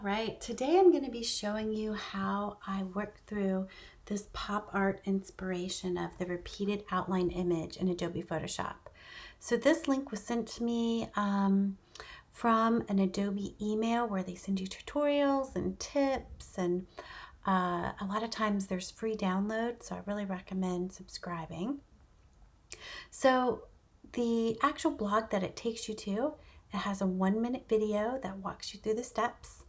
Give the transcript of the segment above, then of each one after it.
Right, today I'm going to be showing you how I worked through this pop art inspiration of the repeated outline image in Adobe Photoshop. So this link was sent to me from an Adobe email where they send you tutorials and tips, and a lot of times there's free downloads, so I really recommend subscribing. So the actual blog that it takes you to, it has a 1-minute video that walks you through the steps.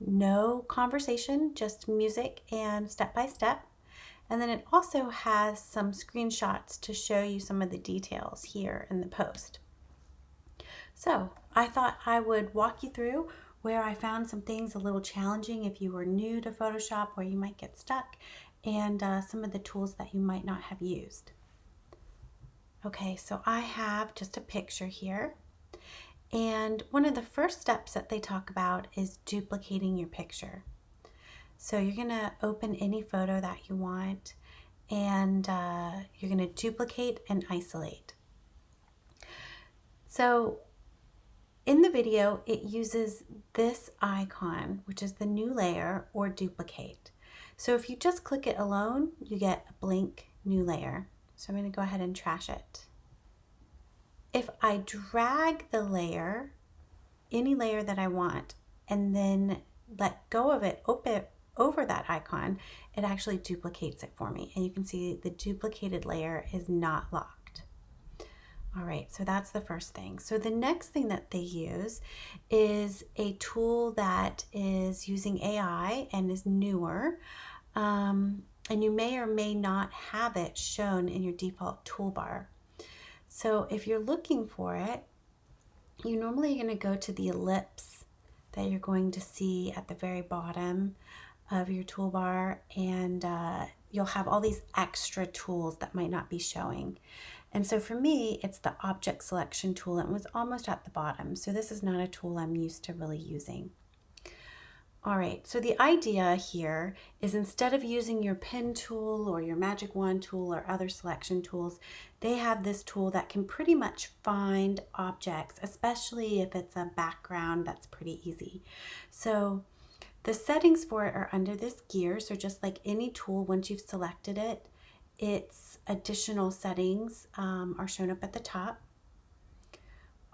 No conversation, just music and step by step. And then it also has some screenshots to show you some of the details here in the post. So I thought I would walk you through where I found some things a little challenging if you were new to Photoshop, where you might get stuck, and some of the tools that you might not have used. Okay, so I have just a picture here. And one of the first steps that they talk about is duplicating your picture. So you're going to open any photo that you want, and you're going to duplicate and isolate. So in the video, it uses this icon, which is the new layer or duplicate. So if you just click it alone, you get a blank new layer. So I'm going to go ahead and trash it. If I drag the layer, any layer that I want, and then let go of it, open over that icon, it actually duplicates it for me. And you can see the duplicated layer is not locked. All right, so that's the first thing. So the next thing that they use is a tool that is using AI and is newer. And you may or may not have it shown in your default toolbar. So if you're looking for it, you're normally going to go to the ellipse that you're going to see at the very bottom of your toolbar, and you'll have all these extra tools that might not be showing. And so for me, it's the object selection tool, and it was almost at the bottom. So this is not a tool I'm used to really using. All right, so the idea here is instead of using your pen tool or your magic wand tool or other selection tools, they have this tool that can pretty much find objects, especially if it's a background. That's pretty easy. So the settings for it are under this gear. So just like any tool, once you've selected it, its additional settings are shown up at the top.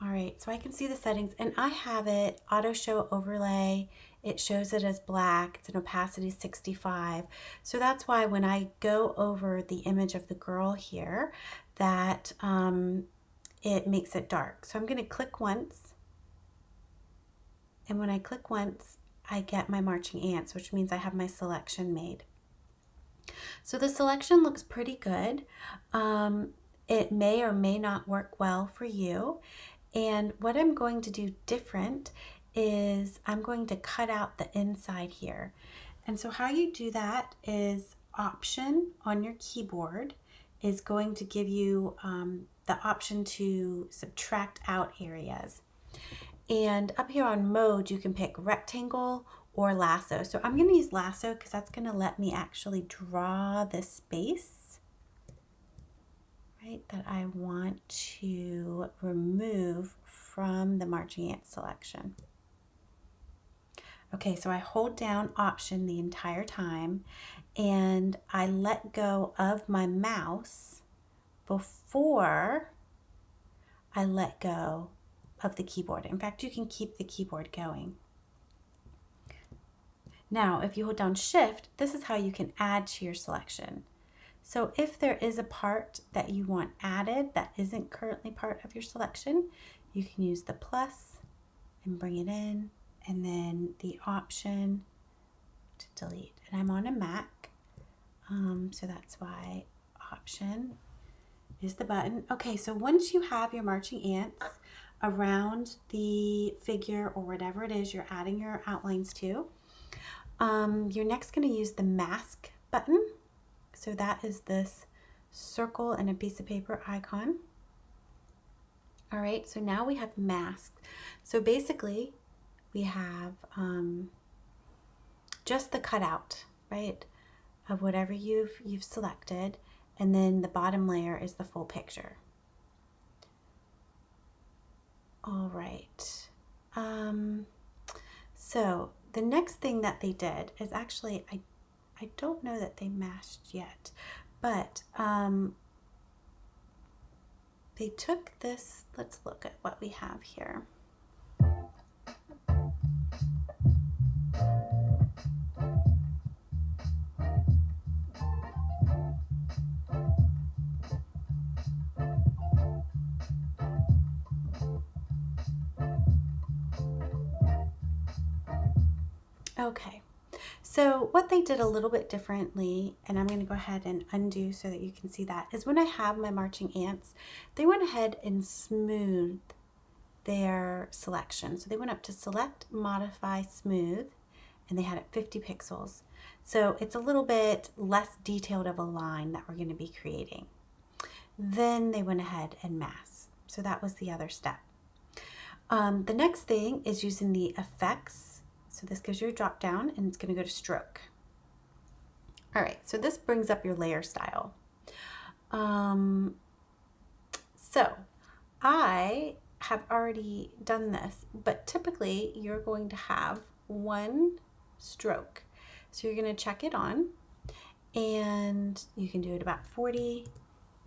All right, so I can see the settings, and I have it auto show overlay. It shows it as black. It's an opacity 65. So that's why when I go over the image of the girl here, that it makes it dark. So I'm going to click once, and when I click once, I get my marching ants, which means I have my selection made. So the selection looks pretty good. It may or may not work well for you. And what I'm going to do different is I'm going to cut out the inside here. And so how you do that is Option on your keyboard is going to give you the option to subtract out areas. And up here on mode, you can pick rectangle or lasso. So I'm going to use lasso because that's going to let me actually draw the space, right, that I want to remove from the marching ant selection. Okay, so I hold down Option the entire time, and I let go of my mouse before I let go of the keyboard. In fact, you can keep the keyboard going. Now, if you hold down Shift, this is how you can add to your selection. So if there is a part that you want added that isn't currently part of your selection, you can use the plus and bring it in, and then the option to delete. And I'm on a Mac, so that's why Option is the button. Okay, so once you have your marching ants around the figure or whatever it is you're adding your outlines to, you're next going to use the mask button. So that is this circle and a piece of paper icon. All right, so now we have mask. So basically we have just the cutout, right, of whatever you've selected, and then the bottom layer is the full picture. All right. So the next thing that they did is actually, I don't know that they mashed yet, but they took this, let's look at what we have here. Okay, so what they did a little bit differently, and I'm going to go ahead and undo so that you can see that, is when I have my marching ants, they went ahead and smoothed their selection. So they went up to select, modify, smooth, and they had it 50 pixels. So it's a little bit less detailed of a line that we're going to be creating. Then they went ahead and mask. So that was the other step. The next thing is using the effects. So this gives you a drop down and it's going to go to stroke. All right, so this brings up your layer style. So I have already done this, but typically you're going to have one stroke. So you're going to check it on and you can do it about 40.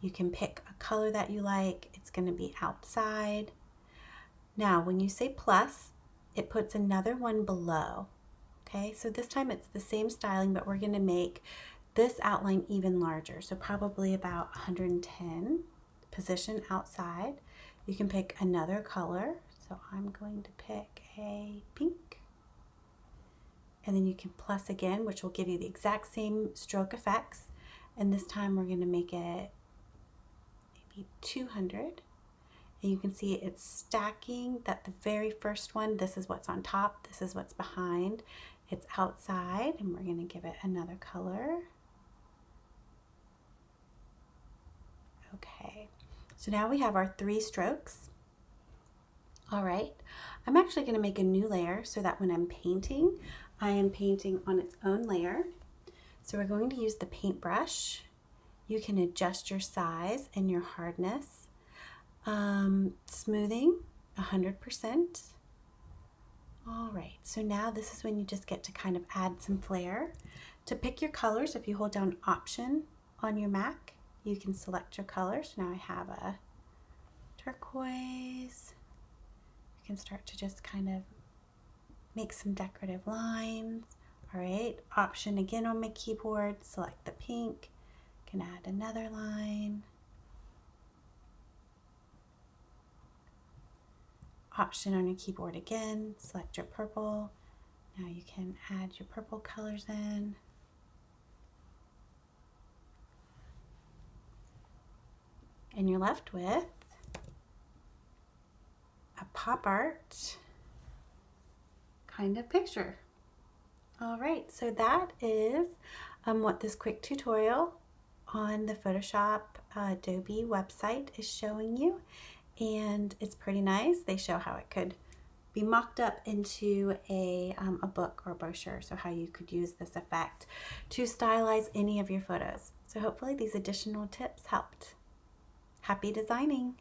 You can pick a color that you like. It's going to be outside. Now, when you say plus, it puts another one below. Okay, so this time it's the same styling, but we're going to make this outline even larger. So probably about 110. Position outside. You can pick another color. So I'm going to pick a pink. And then you can plus again, which will give you the exact same stroke effects. And this time we're going to make it maybe 200. And you can see it's stacking, that the very first one, this is what's on top, this is what's behind. It's outside, and we're going to give it another color. Okay, so now we have our 3 strokes. All right, I'm actually going to make a new layer so that when I'm painting, I am painting on its own layer. So we're going to use the paintbrush. You can adjust your size and your hardness. Smoothing 100%. All right, so now this is when you just get to kind of add some flair. To pick your colors, if you hold down Option on your Mac, you can select your colors. Now I have a turquoise. You can start to just kind of make some decorative lines. All right, Option again on my keyboard, select the pink. Can add another line. Option on your keyboard again, select your purple. Now you can add your purple colors in. And you're left with a pop art kind of picture. All right, so that is what this quick tutorial on the Photoshop Adobe website is showing you. And it's pretty nice. They show how it could be mocked up into a book or brochure. So how you could use this effect to stylize any of your photos. So hopefully these additional tips helped. Happy designing!